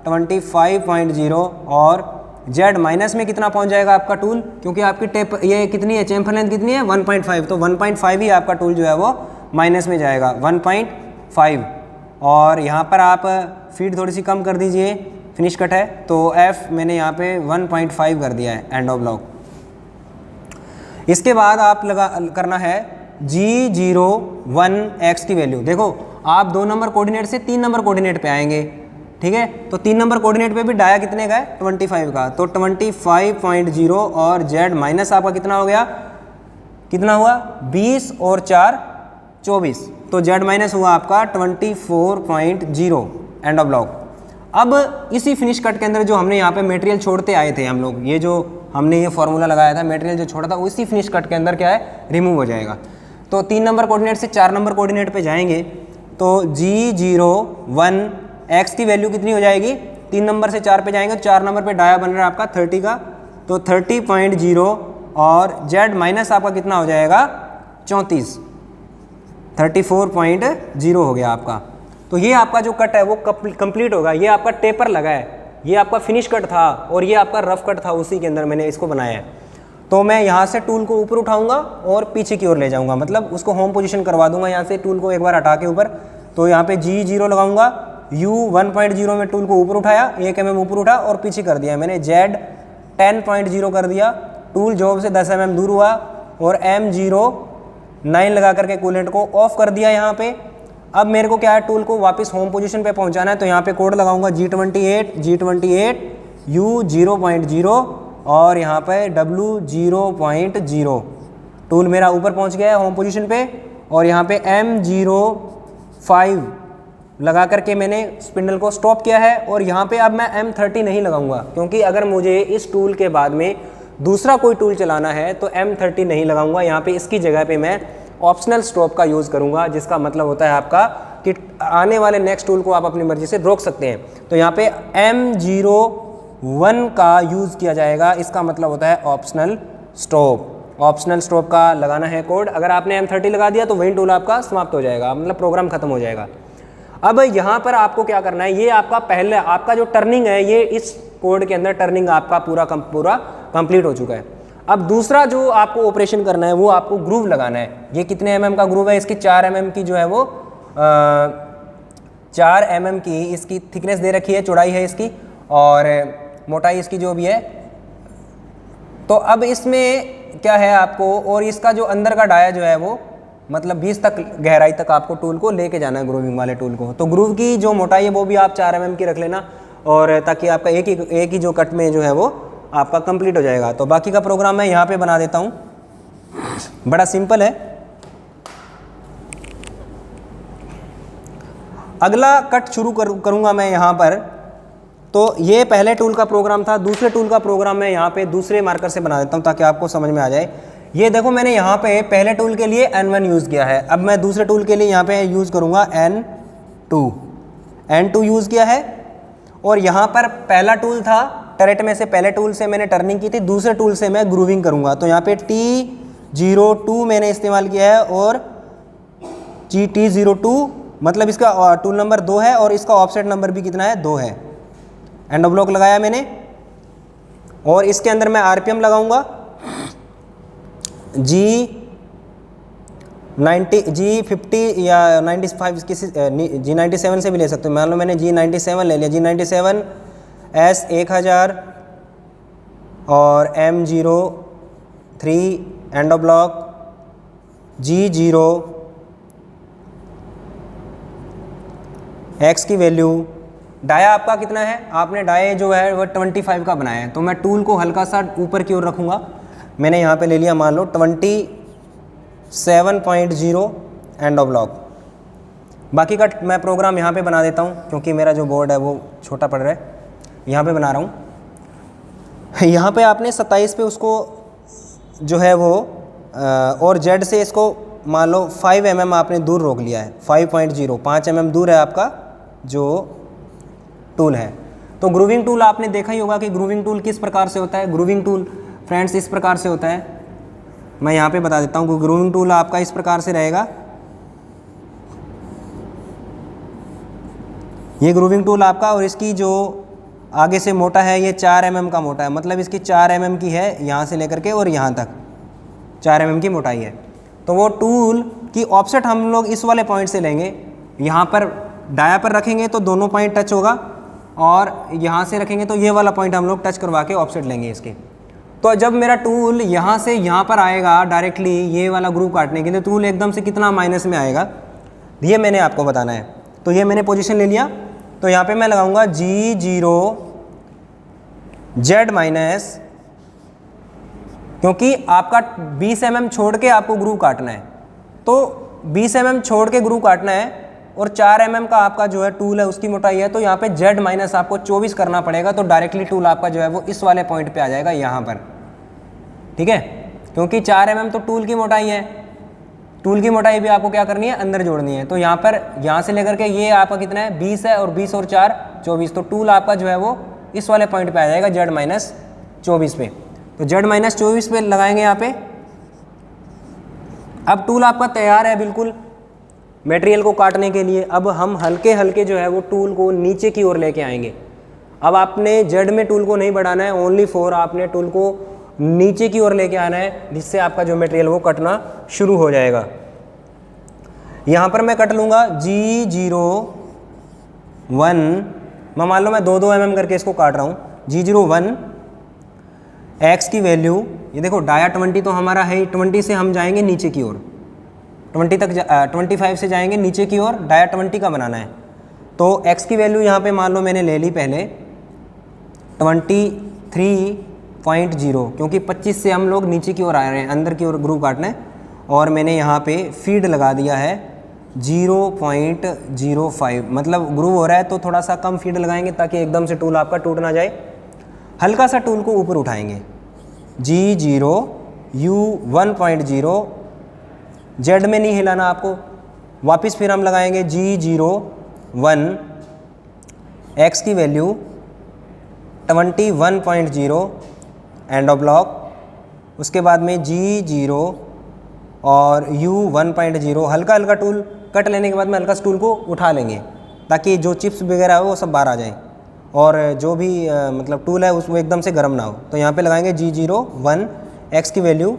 25.0 और z माइनस में कितना पहुंच जाएगा आपका टूल, क्योंकि आपकी टेप ये कितनी है, चैम्फर लेंथ कितनी है 1.5, तो 1.5 ही आपका टूल जो है वो माइनस में जाएगा 1.5। और यहाँ पर आप फीड थोड़ी सी कम कर दीजिए, फिनिश कट है तो f मैंने यहाँ पे 1.5 कर दिया है एंड ऑफ ब्लॉक। इसके बाद आप करना है G01 x की वैल्यू, देखो आप 2 नंबर कोऑर्डिनेट से 3 नंबर कोऑर्डिनेट पे आएंगे, ठीक है, तो 3 नंबर कोऑर्डिनेट पे भी डाया कितने का है 25 का, तो 25.0 और z माइनस आपका कितना हो गया, कितना हुआ 20 और 4 24, तो z माइनस हुआ आपका 24.0 एंड ऑफ ब्लॉक। अब इसी फिनिश कट के अंदर जो हमने यहाँ पे मटेरियल छोड़ते आए थे हम लोग, ये जो हमने ये फॉर्मूला लगाया था, मटेरियल जो छोड़ा था उसी फिनिश कट के अंदर क्या है, रिमूव हो जाएगा। तो 3 नंबर कोऑर्डिनेट से 4 नंबर कोऑर्डिनेट पे जाएंगे, तो G01 x की वैल्यू कितनी हो जाएगी, 3 नंबर से 4 पे जाएंगे तो 4 नंबर पे डाया बन रहा है आपका 30 का, तो 30.0 और z माइनस आपका कितना हो जाएगा 34, 34.0 हो गया आपका। तो ये आपका जो कट है वो कंप्लीट होगा। ये आपका टेपर लगा है, ये आपका फिनिश कट था और ये आपका रफ कट था, उसी के अंदर मैंने इसको बनाया है। तो मैं यहाँ से टूल को ऊपर उठाऊंगा और पीछे की ओर ले जाऊंगा, मतलब उसको होम पोजीशन करवा दूंगा यहाँ से, टूल को एक बार हटा के ऊपर, तो यहाँ पे G0 लगाऊंगा, U1.0 में टूल को ऊपर उठाया, 1 mm ऊपर उठा और पीछे कर दिया मैंने, Z 10.0 कर दिया, टूल जॉब से 10 mm दूर हुआ और M09 लगा करके कूलेंट को ऑफ कर दिया यहाँ पे। अब मेरे को क्या है, टूल को वापस होम पोजीशन पे पहुँचाना है, तो यहाँ पे कोड लगाऊंगा G28 U0.0 और यहाँ पे W0.0, टूल मेरा ऊपर पहुँच गया है होम पोजीशन पे, और यहाँ पे M05 लगा करके मैंने स्पिंडल को स्टॉप किया है। और यहाँ पे अब मैं M30 नहीं लगाऊंगा, क्योंकि अगर मुझे इस टूल के बाद में दूसरा कोई टूल चलाना है तो M30 नहीं लगाऊंगा, यहाँ पे इसकी जगह पे मैं ऑप्शनल स्टॉप का यूज़ करूँगा, जिसका मतलब होता है आपका कि आने वाले नेक्स्ट टूल को आप अपनी मर्जी से रोक सकते हैं। तो यहाँ पे M01 का यूज़ किया जाएगा, इसका मतलब होता है ऑप्शनल स्टॉप। ऑप्शनल स्टॉप का लगाना है कोड, अगर आपने M30 लगा दिया तो वही टूल आपका समाप्त हो जाएगा, मतलब प्रोग्राम खत्म हो जाएगा। अब यहाँ पर आपको क्या करना है, ये आपका पहले आपका जो टर्निंग है, ये इस कोड के अंदर टर्निंग आपका पूरा कंप्लीट हो चुका है। अब दूसरा जो आपको ऑपरेशन करना है वो आपको ग्रूव लगाना है। ये कितने mm का ग्रूव है, इसकी 4 mm की जो है वो 4 mm की इसकी थिकनेस दे रखी है, चौड़ाई है इसकी, और मोटाई इसकी जो भी है। तो अब इसमें क्या है आपको, और इसका जो अंदर का डाया जो है वो मतलब 20 तक गहराई तक आपको टूल को लेके जाना है, ग्रूविंग वाले टूल को। तो ग्रूव की जो मोटाई है वो भी आप 4 mm की रख लेना, और ताकि आपका एक ही जो कट में जो है वो आपका कंप्लीट हो जाएगा। तो बाकी का प्रोग्राम मैं यहाँ पे बना देता हूँ, बड़ा सिंपल है। अगला कट शुरू करूँगा मैं यहाँ पर। तो ये पहले टूल का प्रोग्राम था, दूसरे टूल का प्रोग्राम मैं यहाँ पे दूसरे मार्कर से बना देता हूँ ताकि आपको समझ में आ जाए। ये देखो मैंने यहाँ पे पहले टूल के लिए N1 यूज़ किया है, अब मैं दूसरे टूल के लिए यहाँ पे यूज़ करूँगा N2 यूज़ किया है। और यहाँ पर पहला टूल था टरेट में से, पहले टूल से मैंने टर्निंग की थी, दूसरे टूल से मैं ग्रूविंग करूँगा। तो यहाँ पे T02 मैंने इस्तेमाल किया है, और T02 मतलब इसका टूल नंबर 2 है और इसका ऑफसेट नंबर भी कितना है, 2 है। एंड ऑफ ब्लॉक लगाया मैंने, और इसके अंदर मैं RPM लगाऊंगा G50 या 95, किसी G97 से भी ले सकते हो। मान लो मैंने G97 ले लिया, G97 S1000 और M03 end of block G0 X की वैल्यू। डाया आपका कितना है, आपने डाया जो है वो 25 का बनाया है, तो मैं टूल को हल्का सा ऊपर की ओर रखूँगा। मैंने यहाँ पे ले लिया मान लो 27.0 एंड ऑफ ब्लॉक। बाकी का मैं प्रोग्राम यहाँ पे बना देता हूँ, क्योंकि मेरा जो बोर्ड है वो छोटा पड़ रहा है, यहाँ पे बना रहा हूँ। यहाँ पे आपने 27 पे उसको जो है वो और Z से इसको मान लो 5 mm आपने दूर रोक लिया है, 5 mm दूर है आपका जो टूल है। तो ग्रूविंग टूल आपने देखा ही होगा कि ग्रूविंग टूल किस प्रकार से होता है। ग्रूविंग टूल फ्रेंड्स इस प्रकार से होता है, मैं यहाँ पे बता देता हूँ कि ग्रूविंग टूल आपका इस प्रकार से रहेगा। ये ग्रूविंग टूल आपका, और इसकी जो आगे से मोटा है ये 4 mm का मोटा है, मतलब इसकी 4 mm की है यहाँ से लेकर के और यहाँ तक 4 mm की मोटाई है। तो वो टूल की ऑफसेट हम लोग इस वाले पॉइंट से लेंगे, यहाँ पर डाया पर रखेंगे तो दोनों पॉइंट टच होगा, और यहाँ से रखेंगे तो ये वाला पॉइंट हम लोग टच करवा के ऑफसेट लेंगे इसके। तो जब मेरा टूल यहाँ से यहाँ पर आएगा डायरेक्टली ये वाला ग्रूव काटने के लिए, टूल एकदम से कितना माइनस में आएगा ये मैंने आपको बताना है। तो ये मैंने पोजीशन ले लिया, तो यहाँ पे मैं लगाऊंगा G0 Z माइनस, क्योंकि आपका 20 mm छोड़ के आपको ग्रूव काटना है, तो 20 mm छोड़ के ग्रूव काटना है, और 4 mm का आपका जो है टूल है उसकी मोटाई है, तो यहाँ पे Z माइनस आपको 24 करना पड़ेगा। तो डायरेक्टली टूल आपका जो है वो इस वाले पॉइंट पे आ जाएगा यहाँ पर, ठीक है, क्योंकि 4 mm तो टूल की मोटाई है। टूल की मोटाई भी आपको क्या करनी है, अंदर जोड़नी है। तो यहाँ पर यहाँ से लेकर के ये आपका कितना है 20 है, और 20 और 4 24, तो टूल आपका जो है वो इस वाले पॉइंट पे आ जाएगा Z माइनस 24 पे। तो Z माइनस 24 पे लगाएंगे यहाँ पे। अब टूल आपका तैयार है बिल्कुल मटेरियल को काटने के लिए। अब हम हल्के हल्के जो है वो टूल को नीचे की ओर लेके आएंगे। अब आपने Z में टूल को नहीं बढ़ाना है, ओनली फॉर आपने टूल को नीचे की ओर लेके आना है, जिससे आपका जो मटेरियल वो कटना शुरू हो जाएगा। यहाँ पर मैं कट लूँगा G01, मैं मान लो मैं 2-2 mm करके इसको काट रहा हूँ। G01 x की वैल्यू, ये देखो डाया 20 तो हमारा है, 20 से हम जाएंगे नीचे की ओर, 20 तक 25 से जाएंगे नीचे की ओर, डाया 20 का बनाना है। तो x की वैल्यू यहाँ पे मान लो मैंने ले ली पहले 23.0, क्योंकि 25 से हम लोग नीचे की ओर आ रहे हैं, अंदर की ओर ग्रूव काटना है, और मैंने यहाँ पे फीड लगा दिया है 0.05, मतलब ग्रूव हो रहा है तो थोड़ा सा कम फीड लगाएंगे ताकि एकदम से टूल आपका टूट ना जाए। हल्का सा टूल को ऊपर उठाएंगे, G0 U1.0, Z में नहीं हिलाना आपको। वापस फिर हम लगाएंगे G01, X की वैल्यू 21.0 एंड ऑफ ब्लॉक। उसके बाद में G0 और U1.0, हल्का हल्का टूल कट लेने के बाद में हल्का सा टूल को उठा लेंगे ताकि जो चिप्स वगैरह है वो सब बाहर आ जाएं, और जो भी मतलब टूल है उसको एकदम से गर्म ना हो। तो यहाँ पे लगाएंगे G01, X की वैल्यू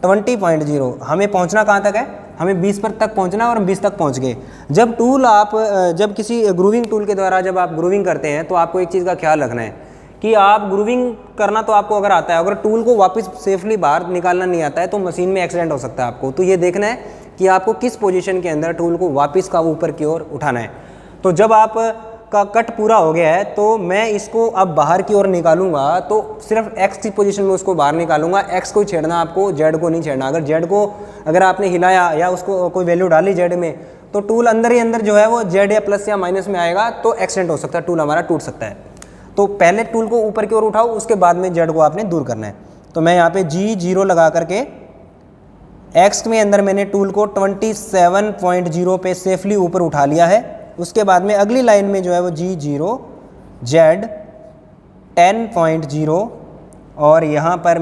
20.0। हमें पहुँचना कहाँ तक है, हमें 20 पर तक पहुँचना है, और हम 20 तक पहुँच गए। जब टूल आप जब किसी ग्रूविंग टूल के द्वारा जब आप ग्रूविंग करते हैं तो आपको एक चीज़ का ख्याल रखना है कि आप ग्रूविंग करना तो आपको अगर आता है, अगर टूल को वापस सेफली बाहर निकालना नहीं आता है तो मशीन में एक्सीडेंट हो सकता है आपको। तो ये देखना है कि आपको किस पोजीशन के अंदर टूल को वापस का ऊपर की ओर उठाना है। तो जब आप का कट पूरा हो गया है तो मैं इसको अब बाहर की ओर निकालूंगा, तो सिर्फ एक्स की पोजीशन में उसको बाहर निकालूंगा। एक्स को ही छेड़ना आपको, जेड को नहीं छेड़ना। अगर आपने हिलाया या उसको कोई वैल्यू डाली जेड में, तो टूल अंदर ही अंदर जो है वो जेड या प्लस या माइनस में आएगा, तो एक्सीडेंट हो सकता है, टूल हमारा टूट सकता है। तो पहले टूल को ऊपर की ओर उठाओ, उसके बाद में जेड को आपने दूर करना है। तो मैं यहाँ पे G0 लगा करके एक्स में अंदर मैंने टूल को 27.0 पे सेफली ऊपर उठा लिया है। उसके बाद में अगली लाइन में जो है वो G0 Z 10.0, और यहाँ पर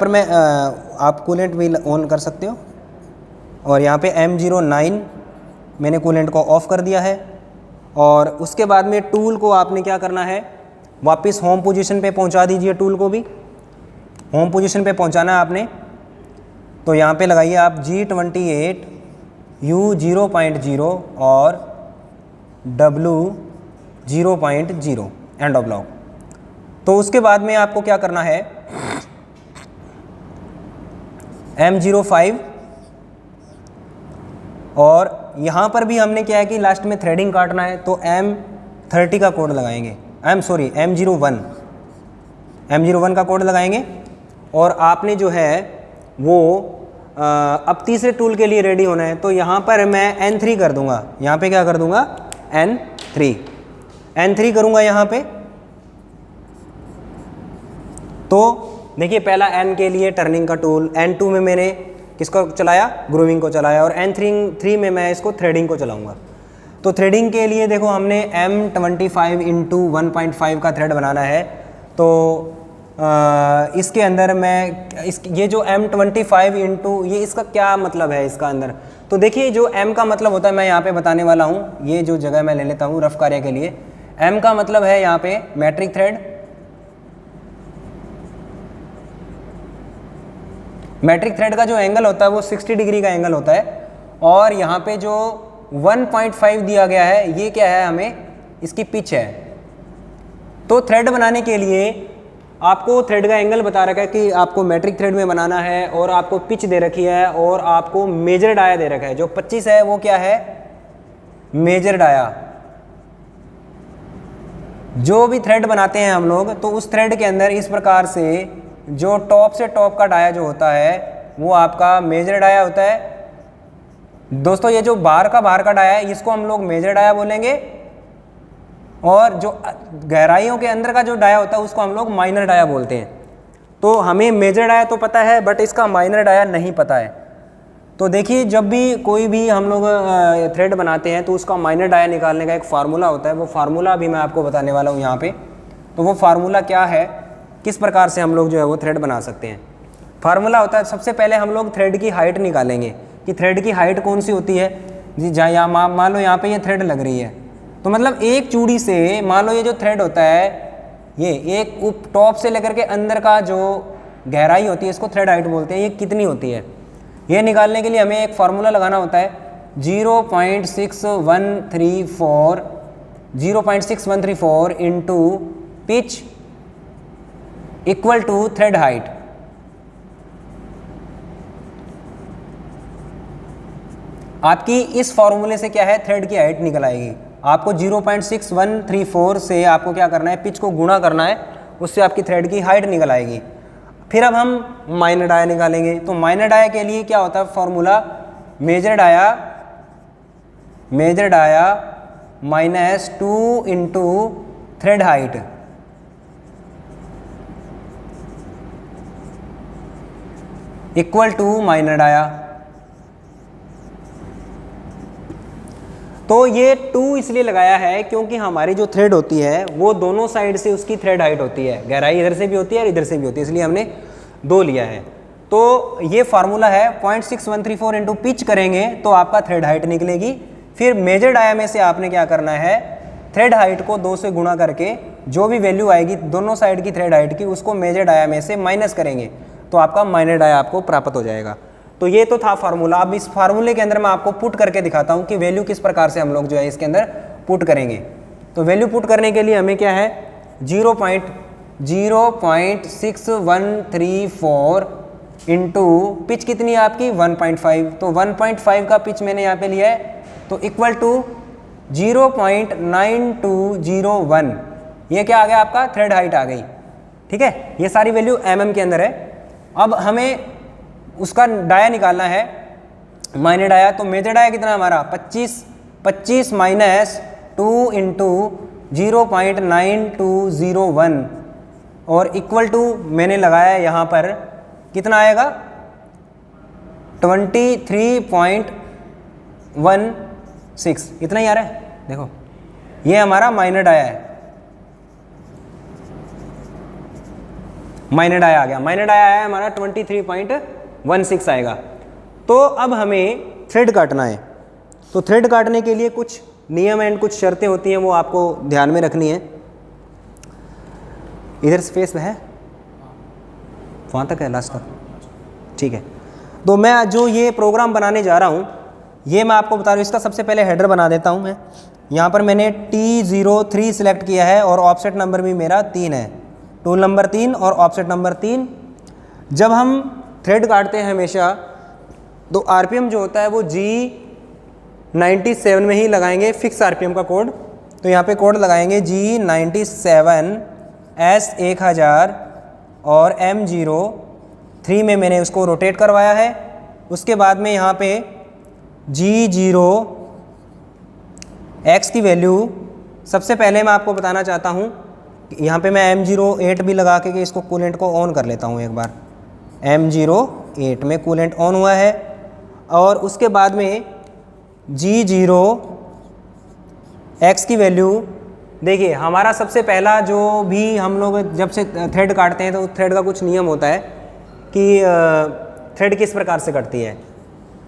मैं आप कूलेंट भी ऑन कर सकते हो, और यहाँ पे M09 मैंने कूलेंट को ऑफ कर दिया है। और उसके बाद में टूल को आपने क्या करना है, वापस होम पोजीशन पे पहुंचा दीजिए। टूल को भी होम पोजीशन पे पहुंचाना है आपने। तो यहाँ पे लगाइए आप G28 U0.0 और W0.0 एंड ऑफ ब्लॉक। तो उसके बाद में आपको क्या करना है, M05, और यहाँ पर भी हमने क्या है कि लास्ट में थ्रेडिंग काटना है, तो M30 का कोड लगाएंगे, M01 का कोड लगाएंगे। और आपने जो है वो अब तीसरे टूल के लिए रेडी होना है। तो यहाँ पर मैं N3 कर दूंगा, यहाँ पे क्या कर दूंगा, N3 करूँगा यहाँ पे। तो देखिए पहला N के लिए टर्निंग का टूल, N2 में मैंने किसको चलाया, ग्रूविंग को चलाया, और N3 में मैं इसको थ्रेडिंग को चलाऊँगा। तो थ्रेडिंग के लिए देखो हमने M25 इंटू 1.5 का थ्रेड बनाना है। तो इसके अंदर मैं ये जो M25 इंटू ये इसका क्या मतलब है इसका अंदर, तो देखिए जो M का मतलब होता है मैं यहाँ पे बताने वाला हूँ। ये जो जगह मैं ले लेता हूँ रफ कार्य के लिए, M का मतलब है यहाँ पे मैट्रिक थ्रेड। मैट्रिक थ्रेड का जो एंगल होता है वो 60 डिग्री का एंगल होता है, और यहाँ पे जो 1.5 दिया गया है ये क्या है, हमें इसकी पिच है। तो थ्रेड बनाने के लिए आपको थ्रेड का एंगल बता रखा है कि आपको मैट्रिक थ्रेड में बनाना है, और आपको पिच दे रखी है, और आपको मेजर डाया दे रखा है। जो 25 है वो क्या है, मेजर डाया। जो भी थ्रेड बनाते हैं हम लोग, तो उस थ्रेड के अंदर इस प्रकार से जो टॉप से टॉप का डाया जो होता है वो आपका मेजर डाया होता है। दोस्तों ये जो बाहर का डाया है इसको हम लोग मेजर डाया बोलेंगे, और जो गहराइयों के अंदर का जो डाया होता है उसको हम लोग माइनर डाया बोलते हैं। तो हमें मेजर डाया तो पता है, बट इसका माइनर डाया नहीं पता है। तो देखिए जब भी कोई भी हम लोग थ्रेड बनाते हैं तो उसका माइनर डाया निकालने का एक फार्मूला होता है। वो फार्मूला भी मैं आपको बताने वाला हूँ यहाँ पे। तो वो फार्मूला क्या है, किस प्रकार से हम लोग जो है वो थ्रेड बना सकते हैं। फार्मूला होता है, सबसे पहले हम लोग थ्रेड की हाइट निकालेंगे कि थ्रेड की हाइट कौन सी होती है जी। जहाँ यहाँ मान लो यहाँ पे ये थ्रेड लग रही है, तो मतलब एक चूड़ी से मान लो ये जो थ्रेड होता है ये एक टॉप से लेकर के अंदर का जो गहराई होती है इसको थ्रेड हाइट बोलते हैं। ये कितनी होती है, ये निकालने के लिए हमें एक फार्मूला लगाना होता है 0.6134 into pitch equal to thread height. आपकी इस फॉर्मूले से क्या है, थ्रेड की हाइट निकल आएगी। आपको 0.6134 से आपको क्या करना है, पिच को गुणा करना है, उससे आपकी थ्रेड की हाइट निकल आएगी। फिर अब हम माइनर डाया निकालेंगे। तो माइनर डाया के लिए क्या होता है formula, major dia minus 2 into thread height equal to minor dia. तो ये 2 इसलिए लगाया है क्योंकि हमारी जो थ्रेड होती है वो दोनों साइड से उसकी थ्रेड हाइट होती है, गहराई इधर से भी होती है और इधर से भी होती है, इसलिए हमने 2 लिया है। तो ये फार्मूला है 0.6134 इंटू पिच करेंगे तो आपका थ्रेड हाइट निकलेगी। फिर मेजर डाया में से आपने क्या करना है, थ्रेड हाइट को 2 से गुणा करके जो भी वैल्यू आएगी दोनों साइड की थ्रेड हाइट की उसको मेजर डाया में से माइनस करेंगे तो आपका माइनर डाया आपको प्राप्त हो जाएगा। तो ये तो था फार्मूला। अब इस फार्मूले के अंदर मैं आपको पुट करके दिखाता हूँ कि वैल्यू किस प्रकार से हम लोग जो है इसके अंदर पुट करेंगे। तो वैल्यू पुट करने के लिए हमें क्या है, 0.6134 इंटू पिच कितनी है आपकी 1.5, तो 1.5 का पिच मैंने यहाँ पे लिया है, तो इक्वल टू 0.9201। ये क्या आ गया आपका, थ्रेड हाइट आ गई। ठीक है, ये सारी वैल्यू mm के अंदर है। अब हमें उसका डाया निकालना है, माइनर डाया। तो मेजर डाया कितना हमारा 25 माइनस 2 इंटू 0.9201 और इक्वल टू मैंने लगाया यहाँ पर कितना आएगा 23.16, इतना ही आ रहा है। देखो ये हमारा माइनर डाया है, माइनर डाया आ गया, माइनर डाया है हमारा 23.16 आएगा। तो अब हमें थ्रेड काटना है। तो थ्रेड काटने के लिए कुछ नियम एंड कुछ शर्तें होती हैं, वो आपको ध्यान में रखनी है। इधर स्पेस है, वहाँ तक है, लास्ट तक, ठीक है। तो मैं जो ये प्रोग्राम बनाने जा रहा हूँ ये मैं आपको बता रहा हूँ। इसका सबसे पहले हेडर बना देता हूँ मैं। यहाँ पर मैंने T03 सिलेक्ट किया है और ऑफसेट नंबर भी मेरा 3 है, टूल नंबर 3 और ऑफसेट नंबर 3। जब हम थ्रेड काटते हैं हमेशा तो आरपीएम जो होता है वो G97 में ही लगाएंगे, फिक्स आरपीएम का कोड। तो यहाँ पे कोड लगाएंगे G97 S1000 और M03 में मैंने उसको रोटेट करवाया है। उसके बाद में यहाँ पे G0X की वैल्यू सबसे पहले मैं आपको बताना चाहता हूँ, यहाँ पे मैं M08 भी लगा के इसको कूलेंट को ऑन कर लेता हूँ एक बार। M08 में कूलेंट ऑन हुआ है। और उसके बाद में G0 X की वैल्यू देखिए, हमारा सबसे पहला जो भी हम लोग जब से थ्रेड काटते हैं तो थ्रेड का कुछ नियम होता है कि थ्रेड किस प्रकार से कटती है।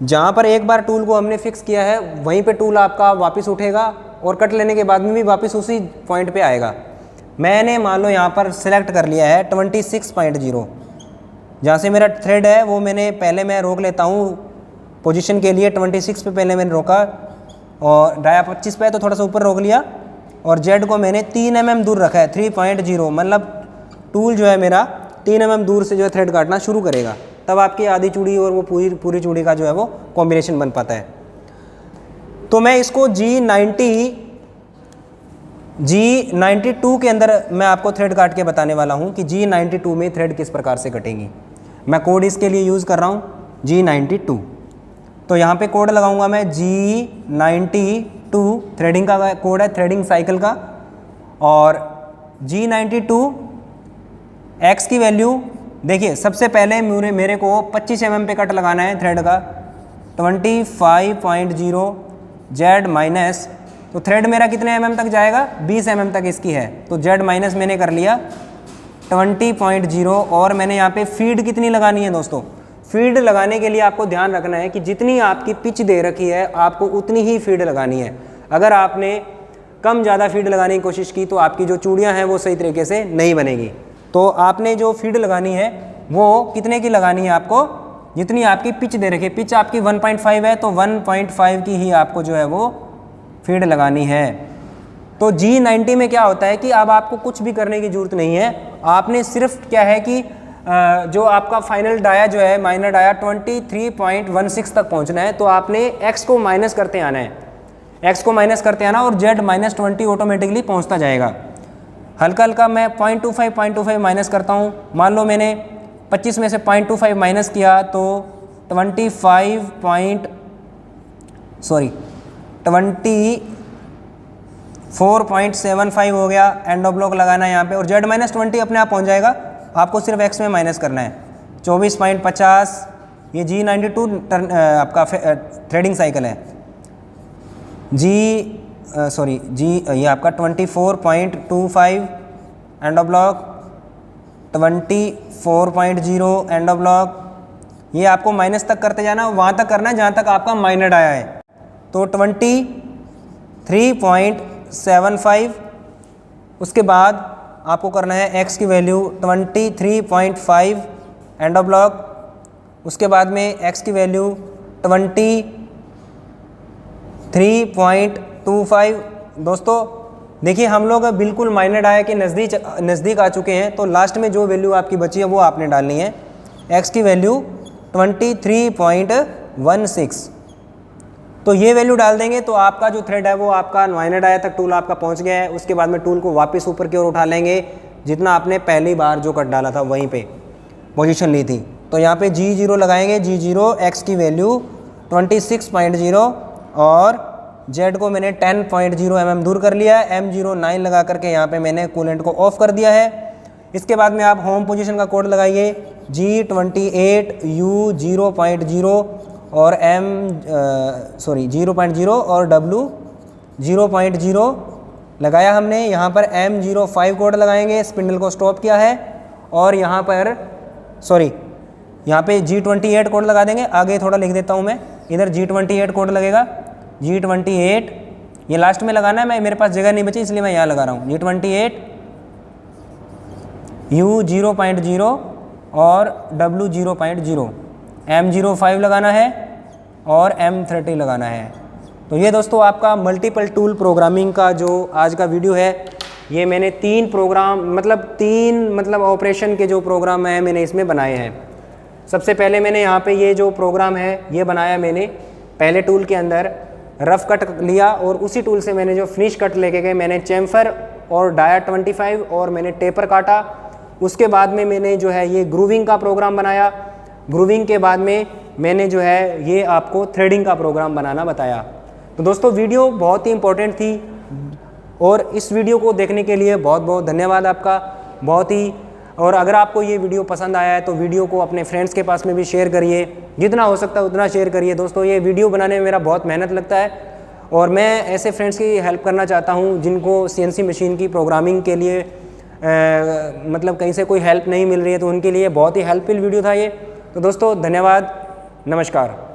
जहाँ पर एक बार टूल को हमने फिक्स किया है वहीं पे टूल आपका वापस उठेगा और कट लेने के बाद में भी वापस उसी पॉइंट पे आएगा। मैंने मान लो यहाँ पर सिलेक्ट कर लिया है 26.0, जहाँ से मेरा थ्रेड है वो मैं रोक लेता हूँ पोजीशन के लिए 26 पे पहले मैंने रोका और डाया 25 पे तो थोड़ा सा ऊपर रोक लिया और जेड को मैंने 3 mm दूर रखा है 3.0, मतलब टूल जो है मेरा 3 mm दूर से जो है थ्रेड काटना शुरू करेगा, तब आपकी आधी चूड़ी और वो पूरी चूड़ी का जो है वो कॉम्बिनेशन बन पाता है। तो मैं इसको G92 के अंदर मैं आपको थ्रेड काट के बताने वाला हूँ कि G92 में थ्रेड किस प्रकार से कटेंगी। मैं कोड इसके लिए यूज़ कर रहा हूँ G92। तो यहाँ पे कोड लगाऊंगा मैं G92, थ्रेडिंग का कोड है, थ्रेडिंग साइकिल का। और G92 X की वैल्यू देखिए, सबसे पहले मेरे को 25 mm पे कट लगाना है थ्रेड का 25.0 Z माइनस, तो थ्रेड मेरा कितने mm तक जाएगा, 20 mm तक इसकी है। तो Z माइनस मैंने कर लिया 20.0 और मैंने यहाँ पे फीड कितनी लगानी है दोस्तों। फीड लगाने के लिए आपको ध्यान रखना है कि जितनी आपकी पिच दे रखी है आपको उतनी ही फीड लगानी है। अगर आपने कम ज़्यादा फीड लगाने की कोशिश की तो आपकी जो चूड़ियाँ हैं वो सही तरीके से नहीं बनेगी। तो आपने जो फीड लगानी है वो कितने की लगानी है आपको, जितनी आपकी पिच दे रखी है। पिच आपकी 1.5 है तो 1.5 की ही आपको जो है वो फीड लगानी है। तो G90 में क्या होता है कि अब आपको कुछ भी करने की ज़रूरत नहीं है। आपने सिर्फ क्या है कि जो आपका फाइनल डाया जो है माइनर डाया 23.16 तक पहुंचना है। तो आपने x को माइनस करते आना है, x को माइनस करते आना और z -20 ऑटोमेटिकली पहुंचता जाएगा। हल्का हल्का मैं 0.25 माइनस करता हूं। मान लो मैंने 25 में से 0.25 माइनस किया तो 24.75 हो गया। एंड ऑफ ब्लॉक लगाना है यहाँ पे और z -20 अपने आप पहुँच जाएगा। आपको सिर्फ x में माइनस करना है 24.50। ये G92 आपका थ्रेडिंग साइकिल है। ये आपका 24.25 end of block, 24.0 end of block. ये आपको माइनस तक करते जाना, वहाँ तक करना है जहाँ तक आपका माइनर आया है। तो 23.75, उसके बाद आपको करना है x की वैल्यू 23.5 एंड ऑफ ब्लॉक। उसके बाद में x की वैल्यू 23.25। दोस्तों देखिए, हम लोग बिल्कुल माइनर डाया के नज़दीक आ चुके हैं। तो लास्ट में जो वैल्यू आपकी बची है वो आपने डालनी है। x की वैल्यू 23.16। तो ये वैल्यू डाल देंगे तो आपका जो थ्रेड है वो आपका माइनर डाया तक टूल आपका पहुंच गया है। उसके बाद में टूल को वापस ऊपर की ओर उठा लेंगे जितना आपने पहली बार जो कट डाला था वहीं पे पोजीशन ली थी। तो यहाँ पे G0 लगाएंगे। G0 X की वैल्यू 26.0 और Z को मैंने 10.0 mm दूर कर लिया है। M09 लगा करके यहाँ पे मैंने कूलेंट को ऑफ कर दिया है। इसके बाद में आप होम पोजीशन का कोड लगाइए G28 U 0.0 और 0.0 और W 0.0 लगाया हमने। यहाँ पर M05 कोड लगाएंगे, स्पिंडल को स्टॉप किया है। और यहाँ पर यहाँ पे G28 कोड लगा देंगे। आगे थोड़ा लिख देता हूँ मैं, इधर G28 कोड लगेगा। G28 ये लास्ट में लगाना है, मेरे पास जगह नहीं बची इसलिए मैं यहाँ लगा रहा हूँ। G28 U 0.0 और W 0.0, M05 लगाना है और M30 लगाना है। तो ये दोस्तों आपका मल्टीपल टूल प्रोग्रामिंग का जो आज का वीडियो है, ये मैंने तीन ऑपरेशन के जो प्रोग्राम है मैंने इसमें बनाए हैं। सबसे पहले मैंने यहाँ पे ये जो प्रोग्राम है ये बनाया मैंने पहले टूल के अंदर रफ कट लिया और उसी टूल से मैंने जो फिनिश कट लेके गए मैंने चैम्फर और डाया 25 और मैंने टेपर काटा। उसके बाद में मैंने जो है ये ग्रूविंग का प्रोग्राम बनाया। ग्रूविंग के बाद में मैंने जो है ये आपको थ्रेडिंग का प्रोग्राम बनाना बताया। तो दोस्तों वीडियो बहुत ही इंपॉर्टेंट थी और इस वीडियो को देखने के लिए बहुत बहुत धन्यवाद आपका। बहुत ही और अगर आपको ये वीडियो पसंद आया है तो वीडियो को अपने फ्रेंड्स के पास में भी शेयर करिए, जितना हो सकता है उतना शेयर करिए। दोस्तों ये वीडियो बनाने में मेरा बहुत मेहनत लगता है और मैं ऐसे फ्रेंड्स की हेल्प करना चाहता हूँ जिनको CNC मशीन की प्रोग्रामिंग के लिए मतलब कहीं से कोई हेल्प नहीं मिल रही है, तो उनके लिए बहुत ही हेल्पफुल वीडियो था ये। तो दोस्तों धन्यवाद, नमस्कार।